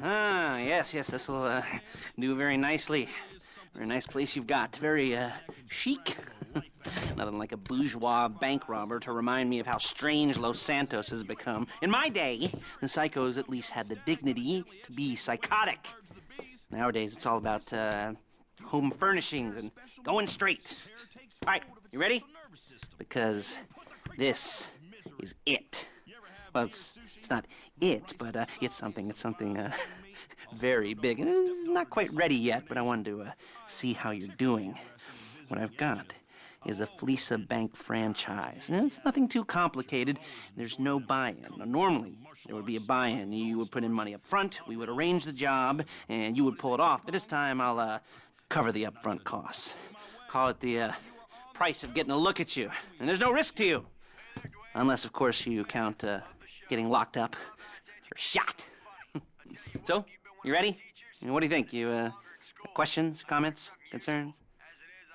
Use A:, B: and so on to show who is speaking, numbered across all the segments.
A: Yes, this will do very nicely. Very nice place you've got. Very chic. Nothing like a bourgeois bank robber to remind me of how strange Los Santos has become. In my day, the psychos at least had the dignity to be psychotic. Nowadays, it's all about home furnishings and going straight. All right, you ready? Because this is it. Well, it's not it, but it's something very big. It's not quite ready yet, but I wanted to see how you're doing. What I've got is a Fleeca Bank franchise. And it's nothing too complicated. There's no buy-in. Now, normally, there would be a buy-in. You would put in money up front, we would arrange the job, and you would pull it off. But this time, I'll cover the upfront costs. Call it the price of getting a look at you. And there's no risk to you. Unless, of course, you count getting locked up or shot. So, you ready? What do you think? You questions, comments, concerns?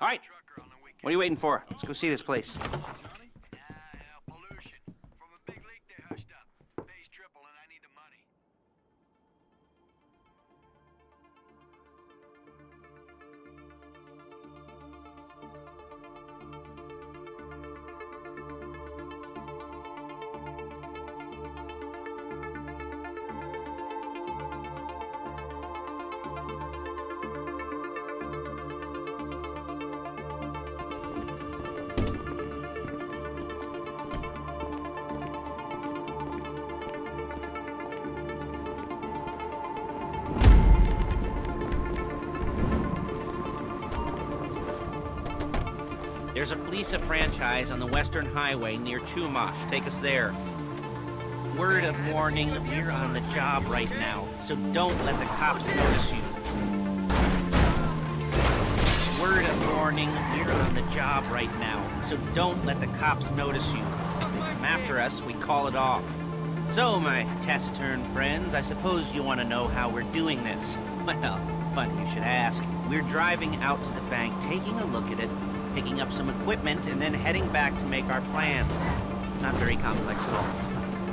A: All right. What are you waiting for? Let's go see this place.
B: Pollution. From a big leak they hushed up. Pays triple and I need the money.
A: There's a Fleeca franchise on the Western Highway near Chumash. Take us there. Word of warning, we're on the job right now, so don't let the cops notice you. Word of warning, we're on the job right now, so don't let the cops notice you. If they come after us, we call it off. So, my taciturn friends, I suppose you want to know how we're doing this. Well, funny you should ask. We're driving out to the bank, taking a look at it, picking up some equipment, and then heading back to make our plans. Not very complex at all.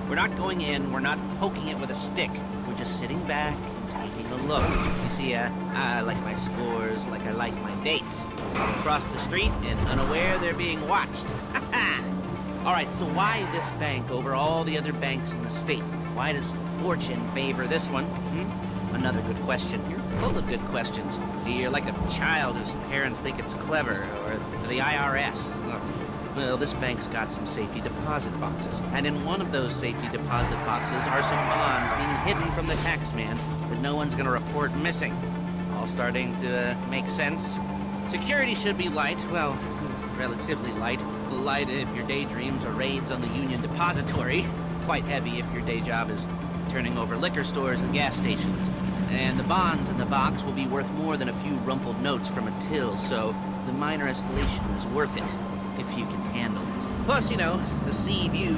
A: We're not going in, we're not poking it with a stick. We're just sitting back and taking a look. You see, I like my scores like I like my dates. Across the street and unaware they're being watched. All right, so why this bank over all the other banks in the state? Why does fortune favor this one? Another good question. You're full of good questions. You're like a child whose parents think it's clever, or the IRS. Well, this bank's got some safety deposit boxes, and in one of those safety deposit boxes are some bonds being hidden from the taxman that no one's gonna report missing. All starting to make sense? Security should be light, well, relatively light. Light if your daydreams are raids on the Union Depository. Quite heavy if your day job is turning over liquor stores and gas stations. And the bonds in the box will be worth more than a few rumpled notes from a till, so the minor escalation is worth it, if you can handle it. Plus, you know, the sea view,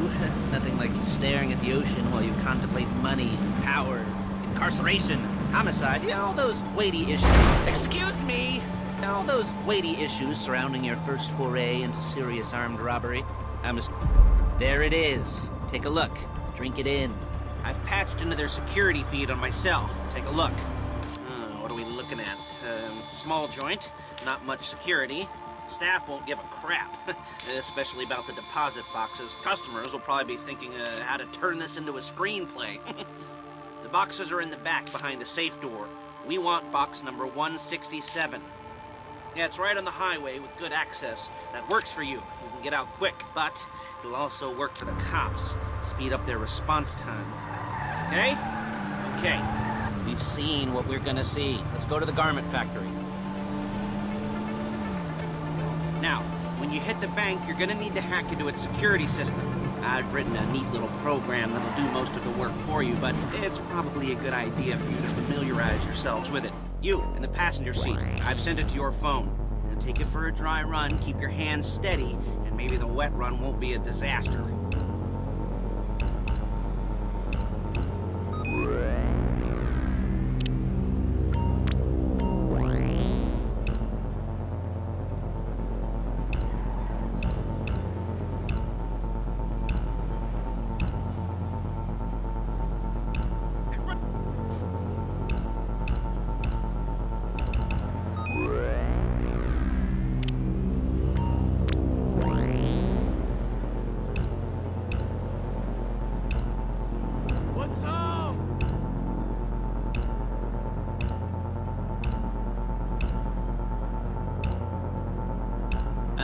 A: nothing like staring at the ocean while you contemplate money, power, incarceration, homicide, all those weighty issues. Excuse me! All those weighty issues surrounding your first foray into serious armed robbery. There it is. Take a look. Drink it in. I've patched into their security feed on my cell. Take a look. What are we looking at? Small joint, not much security. Staff won't give a crap, especially about the deposit boxes. Customers will probably be thinking how to turn this into a screenplay. The boxes are in the back behind a safe door. We want box number 167. Yeah, it's right on the highway with good access. That works for you. You can get out quick, but it'll also work for the cops. Speed up their response time. Okay? Okay. We've seen what we're gonna see. Let's go to the garment factory. Now, when you hit the bank, you're gonna need to hack into its security system. I've written a neat little program that'll do most of the work for you, but it's probably a good idea for you to familiarize yourselves with it. You, in the passenger seat, I've sent it to your phone. Now take it for a dry run, keep your hands steady, and maybe the wet run won't be a disaster.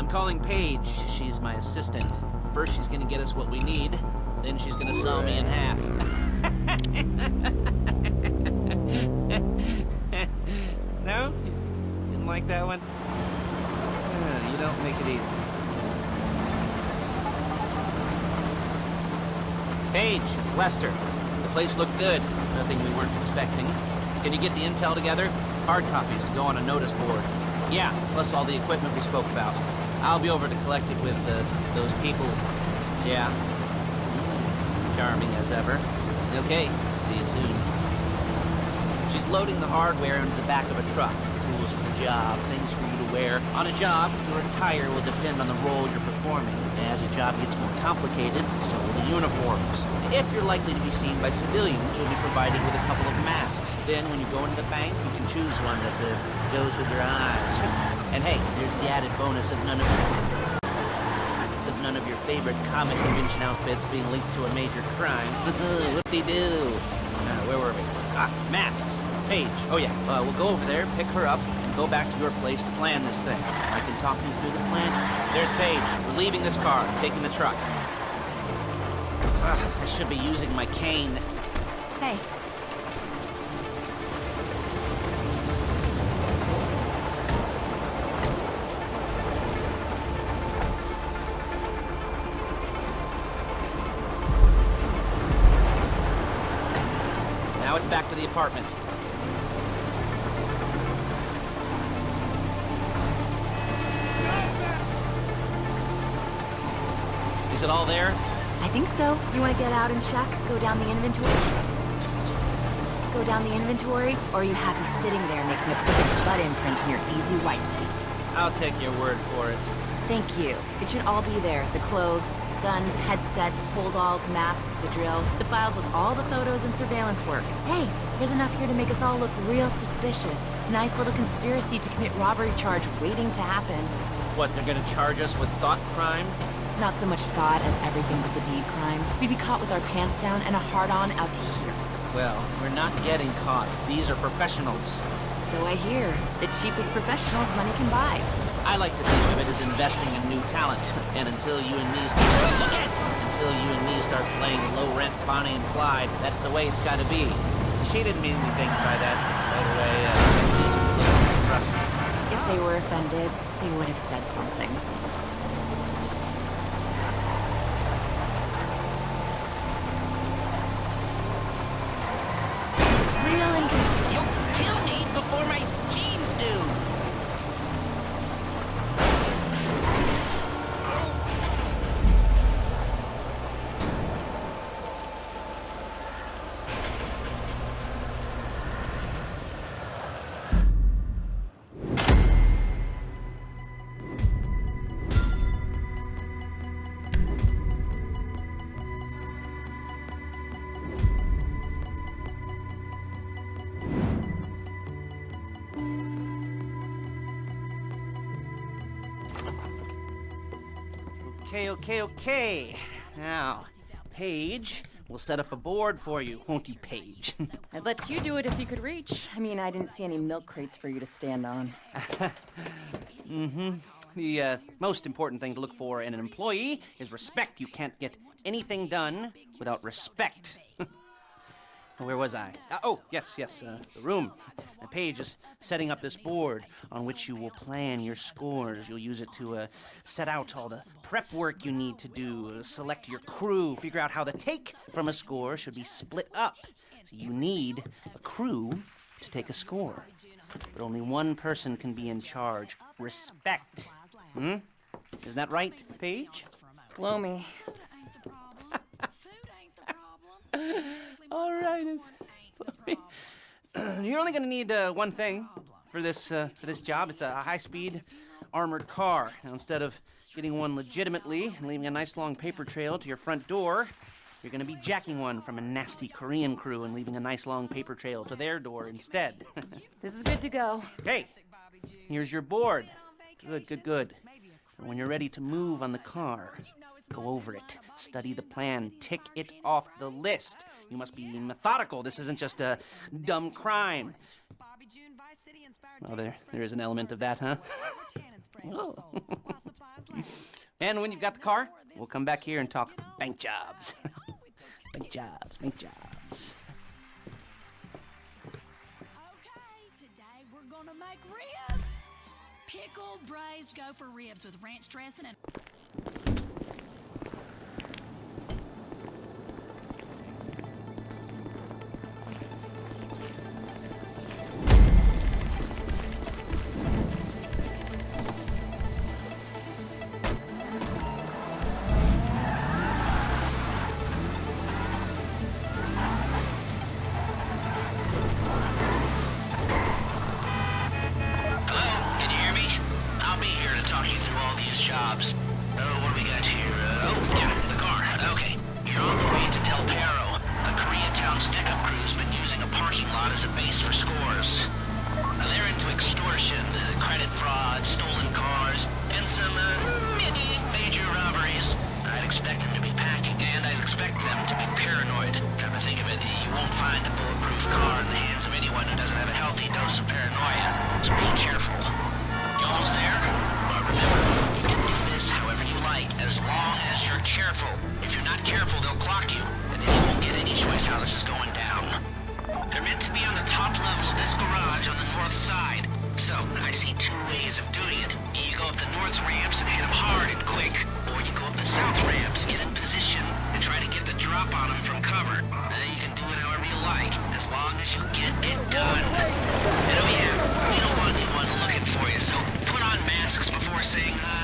A: I'm calling Paige. She's my assistant. First she's gonna get us what we need, then she's gonna saw me in half. No? Didn't like that one? You don't make it easy. Paige, it's Lester. The place looked good. Nothing we weren't expecting. Can you get the intel together? Hard copies to go on a notice board. Yeah, plus all the equipment we spoke about. I'll be over to collect it with those people. Yeah. Charming as ever. Okay, see you soon. She's loading the hardware into the back of a truck. Tools for the job, things for you to wear. On a job, your attire will depend on the role you're performing. As the job gets more complicated, so will the uniforms. If you're likely to be seen by civilians, you'll be provided with a couple of masks. Then, when you go into the bank, you can choose one that goes with your eyes. And hey, there's the added bonus of none of your favorite comic convention outfits being linked to a major crime. Whoop-de-doo. Where were we? Masks. Paige. Oh yeah, we'll go over there, pick her up, and go back to your place to plan this thing. I can talk you through the plan. There's Paige. We're leaving this car, taking the truck. I should be using my cane.
C: Hey.
A: Now it's back to the apartment. Is it all there?
C: I think so. You want to get out and check? Go down the inventory? Go down the inventory? Or are you happy sitting there making a perfect butt imprint in your easy wipe seat?
A: I'll take your word for it.
C: Thank you. It should all be there. The clothes, guns, headsets, holdalls, masks, the drill, the files with all the photos and surveillance work. Hey, there's enough here to make us all look real suspicious. Nice little conspiracy to commit robbery charge waiting to happen.
A: What, they're gonna charge us with thought crime?
C: Not so much thought as everything but the deed crime. We'd be caught with our pants down and a hard-on out to here.
A: Well, we're not getting caught. These are professionals.
C: So I hear. The cheapest professionals money can buy.
A: I like to think of it as investing in new talent. And until you and me start playing low-rent Bonnie and Clyde, that's the way it's gotta be. She didn't mean anything by that, by the way.
C: If they were offended, they would have said something.
A: You'll kill me before my jeans do! Okay. Now, Paige, we'll set up a board for you, won't you, Paige?
C: I'd let you do it if you could reach. I mean, I didn't see any milk crates for you to stand on.
A: The most important thing to look for in an employee is respect. You can't get anything done without respect. Where was I? Yes, the room. And Paige is setting up this board on which you will plan your scores. You'll use it to set out all the prep work you need to do, select your crew, figure out how the take from a score should be split up. So you need a crew to take a score. But only one person can be in charge. Respect. Isn't that right, Paige?
C: Blow me.
A: All right. You're only going to need one thing for this job. It's a high-speed armored car. Now, instead of getting one legitimately and leaving a nice long paper trail to your front door, you're going to be jacking one from a nasty Korean crew and leaving a nice long paper trail to their door instead.
C: This is good to go.
A: Hey, here's your board. Good. And when you're ready to move on the car, go over it, study the plan, tick it off the list. You must be methodical. This isn't just a dumb crime. Oh, there is an element of that, huh? Oh. And when you've got the car, we'll come back here and talk bank jobs. Bank jobs, bank jobs.
D: Okay, today we're gonna make ribs. Pickled braised gopher ribs with ranch dressing and...
B: jobs. Oh, what do we got here? Oh, yeah, the car. Okay. You're on the way to Del Perro. A Koreatown stick-up crew's been using a parking lot as a base for scores. They're into extortion, credit fraud, stolen cars, and some, mini major robberies. I'd expect them to be packing, and I'd expect them to be paranoid. Come to think of it, you won't find a bulletproof car in the hands of anyone who doesn't have a healthy dose of paranoia. So be careful. You almost there? Well, remember, you can do this however you like, as long as you're careful. If you're not careful, they'll clock you, and then you won't get any choice how this is going down. They're meant to be on the top level of this garage on the north side. So, I see two ways of doing it. You go up the north ramps and hit them hard and quick, or you go up the south ramps, get in position, and try to get the drop on them from cover. You can do it however you like, as long as you get it done. And oh yeah, you don't want anyone looking for you, so put on masks before saying hi.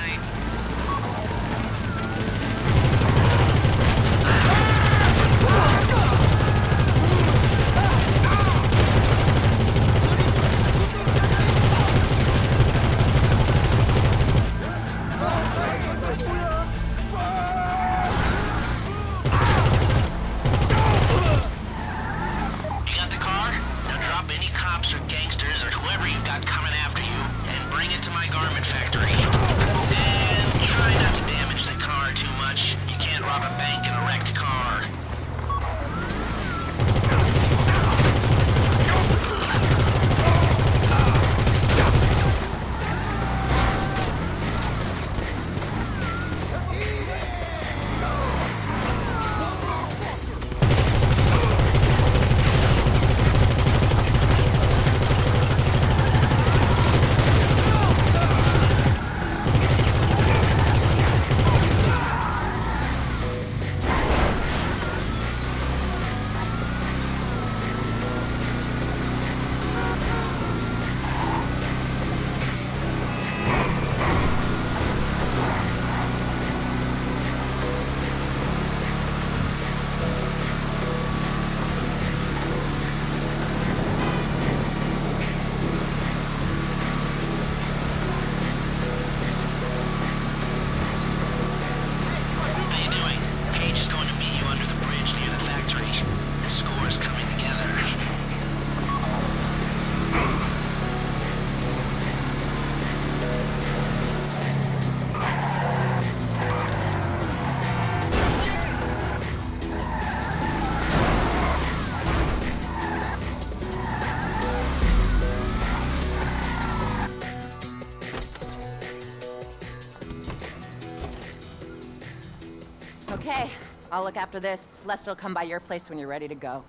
C: Okay, I'll look after this. Lester will come by your place when you're ready to go.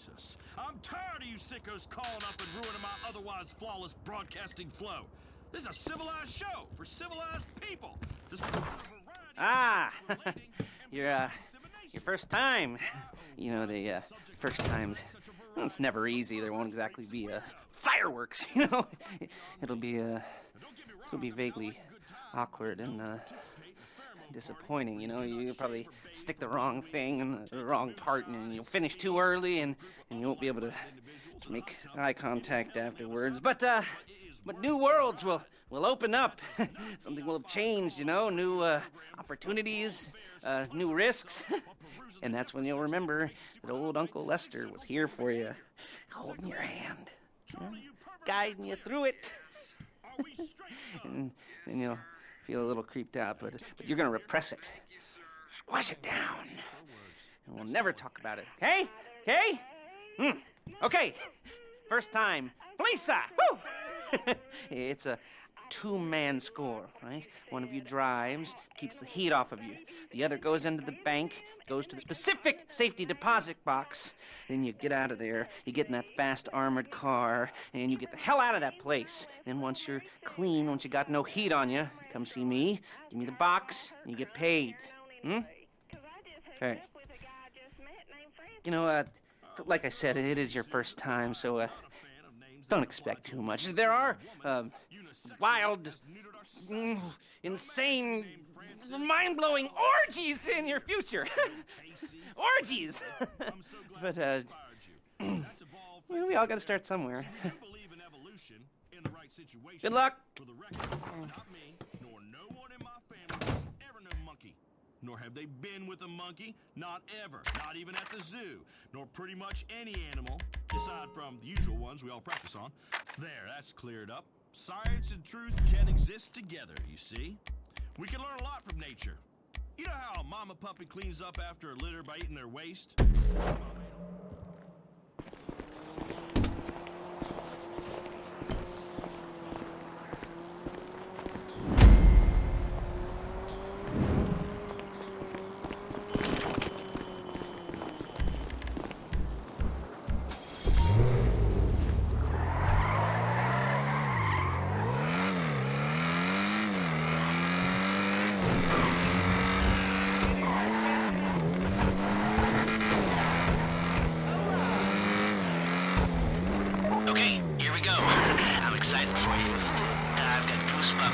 E: Jesus. I'm tired of you sickos calling up and ruining my otherwise flawless broadcasting flow. This is a civilized show for civilized people.
A: Ah, your first time. You know, the first times, well, it's never easy. There won't exactly be fireworks, you know. It'll be vaguely awkward and disappointing, you know. You probably stick the wrong thing in the wrong part, and you'll finish too early, and you won't be able to make eye contact afterwards. But new worlds will open up. Something will have changed, you know. New opportunities, new risks, and that's when you'll remember that old Uncle Lester was here for you, holding your hand, guiding you through it. And then you'll feel a little creeped out, but you're gonna repress it. Wash it down. And we'll never talk about it, okay? Okay? Okay. First time. Fleeca! Woo! It's a two-man score, right? One of you drives, keeps the heat off of you. The other goes into the bank, goes to the specific safety deposit box. Then you get out of there, you get in that fast armored car, and you get the hell out of that place. Then once you're clean, once you got no heat on you, come see me, give me the box, and you get paid. Okay. You know, like I said, it is your first time, so don't expect too much. There are wild, insane, mind-blowing orgies in your future. Orgies! But we all gotta start somewhere. Good luck!
E: Not me, nor no one in my family has ever known monkey. Nor have they been with a monkey, not ever, not even at the zoo, nor pretty much any animal, aside from the usual ones we all practice on. There, that's cleared up. Science and truth can exist together, you see? We can learn a lot from nature. You know how a mama puppy cleans up after a litter by eating their waste?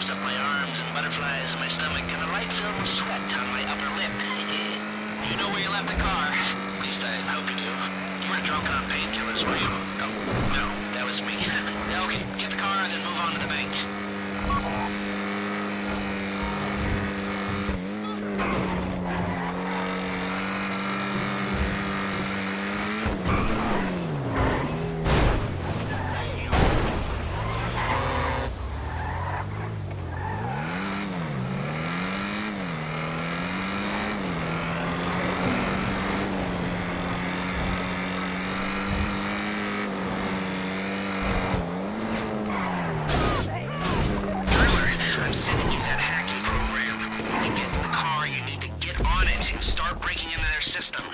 B: Up my arms and butterflies in my stomach and a light film of sweat on my upper lip. You know where you left the car? At least I hope you do. You weren't drunk on painkillers, were you? Oh, no, that was me. Okay, get the car and then move on to the bank. System. You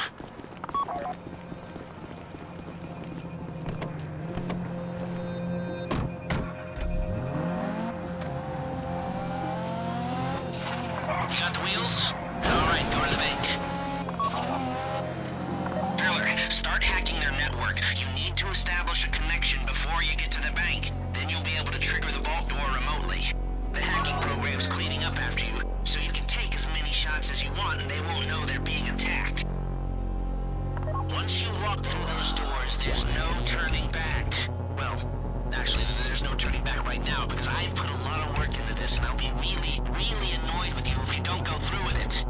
B: got the wheels? Alright, go to the bank. Driller, start hacking their network. You need to establish a connection before you get to the bank. Then you'll be able to trigger the vault door remotely. The hacking program's cleaning up after you, so you can take as many shots as you want and they won't know they're being attacked. Once you walk through those doors, there's no turning back. Well, actually, there's no turning back right now because I've put a lot of work into this and I'll be really, really annoyed with you if you don't go through with it.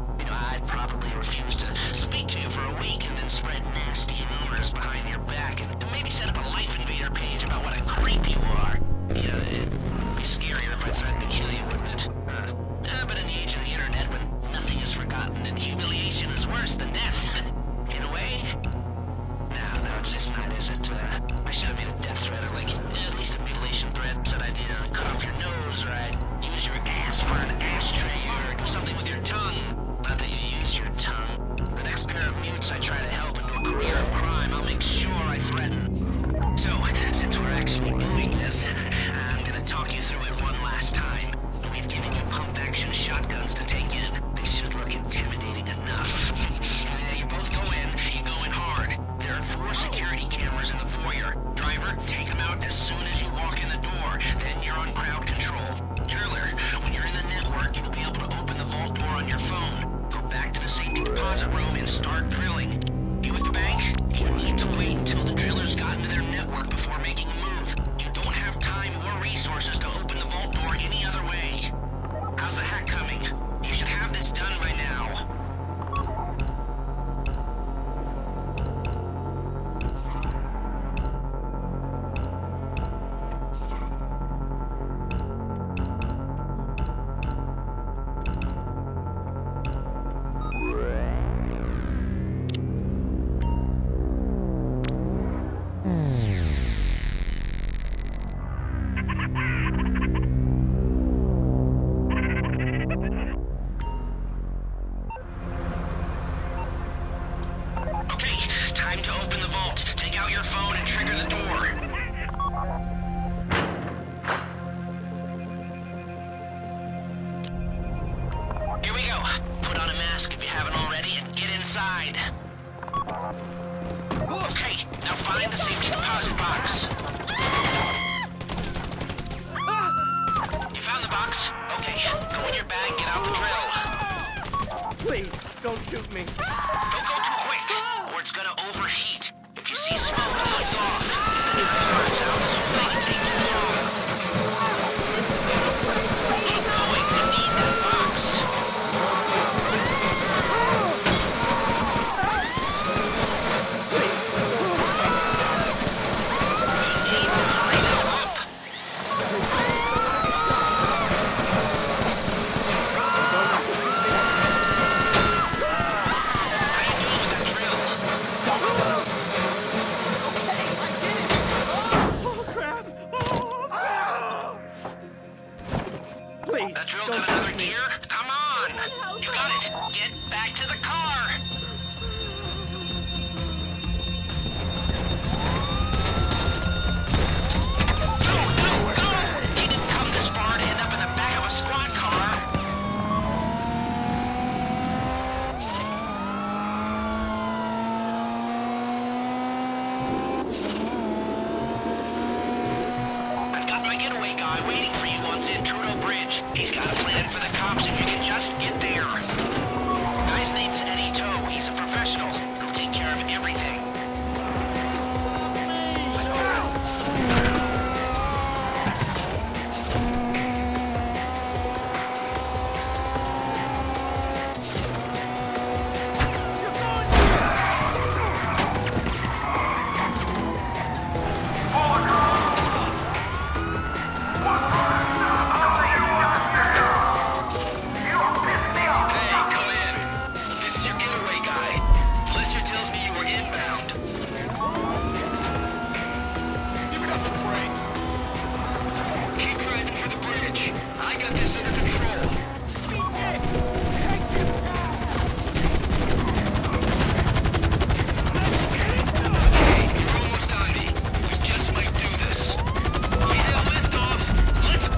F: don't shoot me.
B: Don't go too quick, or it's gonna overheat. If you see smoke, ease off. If the drill burns out, this whole thing will take too long. Keep going, you need that box. You need to hurry this up. How you doing with that drill?
F: Oh, crap! Oh, crap! Please,
B: That drill
F: don't
B: got another
F: shoot me.
B: gear? Come on! You got it! Get back to the car! Go! Go! Go! You didn't come this far to end up in the back of a squad car! I've got my getaway guy waiting for you on Kuruma Bridge. He's got a plan for the cops if you can just get there. Guy's name's Eddie Toe. He's a professional. He'll take care of everything. Hey, come in. This is your getaway guy. Blister tells me you were inbound. Give it up the brake. Keep driving for the bridge. I got this under control. Okay, you're almost on me. We just might do this. Yeah, lift off. Let's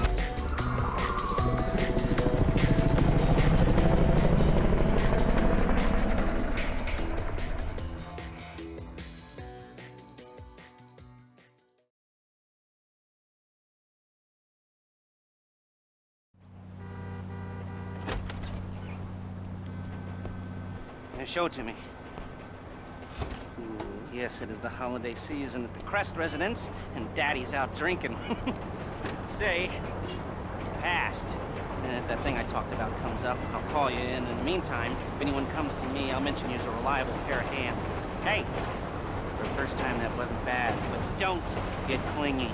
A: Now show it to me. Yes, it is the holiday season at the Crest residence, and Daddy's out drinking. Say, you passed. And if that thing I talked about comes up, I'll call you in. In the meantime, if anyone comes to me, I'll mention you as a reliable pair of hands. Hey, for the first time, that wasn't bad, but don't get clingy.